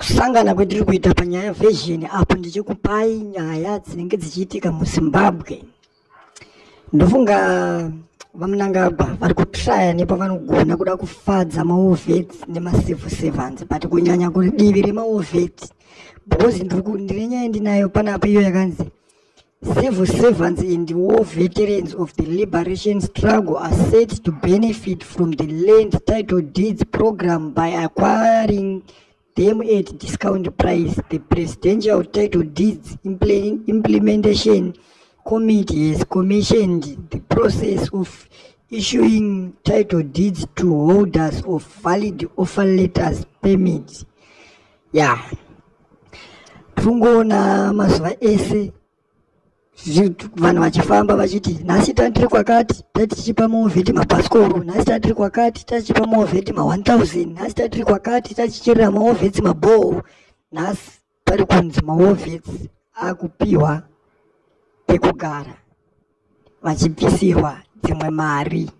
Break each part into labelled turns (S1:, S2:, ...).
S1: kusangana kwetiri kuita panyaya vision apo ndichikupai nyaya dzinenge dzichiitika muZimbabwe. Ndofunga vamunangagwa vari kutraya nepavanogona kuda kufadza maovhets nemacivil servants, but kunyanya kudivi remaovhets because ndine nyaya ndinayo panapo iyo yakanzi civil servants and war veterans of the liberation struggle are set to benefit from the land title deeds program by acquiring them at discount price. The Presidential Title Deeds Implementation Committee has commissioned the process of issuing title deeds to holders of valid offer letters permits. Yeah. Tungona mazuva ese vanhu vachifamba vachiti nhasi tandiri kwakati tatichipa maovheti mabhasikoro, nhasi tandiri kwakati tachipa maovheti ma1000, nhasi tandiri kwakati tachicherera maovheti mabhoho. Nhasi pari kunzi maovheti akupiwa pekugara vachibvisirwa dzimwe mari.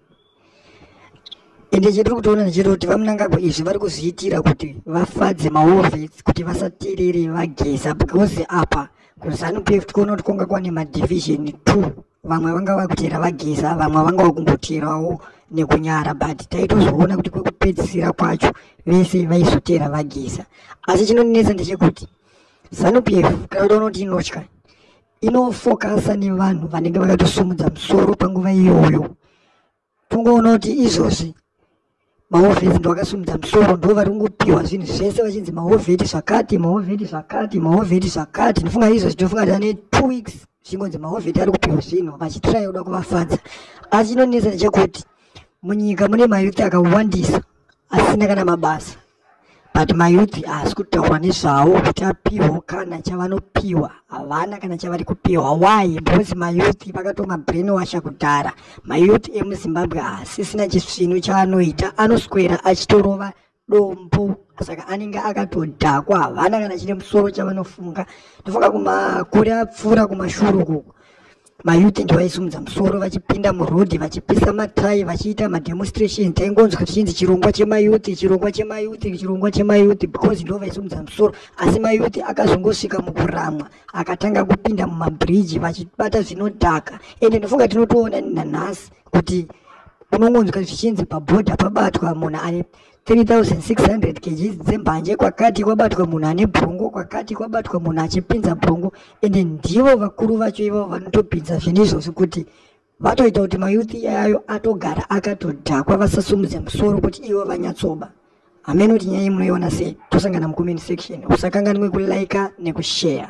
S1: Ende chetiri kutoona ndechero kuti vamunangagwa izvi vari kuzviitira kuti vafadze maovheti kuti vasaterere vageza, because apa kuZANU-PF tikuona kuti kwanga kwane madivision 2, vamwe vanga vakutera vageza, vamwe vanga vakungoterawo nekunyara, but taitozoona kuti kwekupedzisira kwacho vese vaizotera vageza. Asi chinonetsa ndechekuti ZANU-PF kana kutoona kuti inotya, inofokasa nevanhu vanenge vakatosumudza musoro panguva iyoyo. Tungoona kuti izvozvi maovheti ndo vakasumudza musoro, ndo vari kungopiwa zvinhu zvese vachinzi maovheti zvakati, maovheti zvakati, maovheti zvakati. Ndofunga izvozvi tofunga kuti ane 2 weeks zvingonzi maovheti ari kupiwa zvinhu vachitraya kuda kuvafadza. Asi chinonetsa ndechekuti munyika mune mayuthi akawandisa asina kana mabasa, but mayuthi haasi kutaura nezvavo kuti apiwa kana chavanopiwa, havana kana chavari kupiwa. Why? Because mayuthi vakatonga brainwasha kudhara. Mayuthi emuZimbabwe asisina chisvino chaanoita, anoswera achitorova dombo, saka anenge akatodhakwa, havana kana chine musoro chavanofunga. Ndofunga kumakore apfuura kumashure uko mayuthi ndo vaisumudza musoro vachipinda murodhi vachipisa matayi vachiita mademonstration. Taingonzwa tichinzi chirongwa chemayuthi, chirongwa chemayuthi, chirongwa chemayuthi, because ndo vaisumudza musoro. Asi mayuthi akazongosvika mukuramwa akatanga kupinda mumabridge vachibata zvinodhaka. Ende ndofunga tinotoona nanhasi kuti unongonzwa zvichinzi pabhodha pabatwa munhu ane 3600 kg dzembanje, kwakati kwabatwa munhu ane bhongo, kwakati kwabatwa munhu achipinza bhongo. Ende ndivo vakuru vacho ivo vanotopinza zvinhu izvozvi kuti vatoita kuti mayuthi yayo atogara akatodhakwa vasasumudze musoro kuti ivo vanyatsoba. Hamene kuti nyaya munoiona sei? Tosangana mucomment section. Usakanganwe kulike nekushare.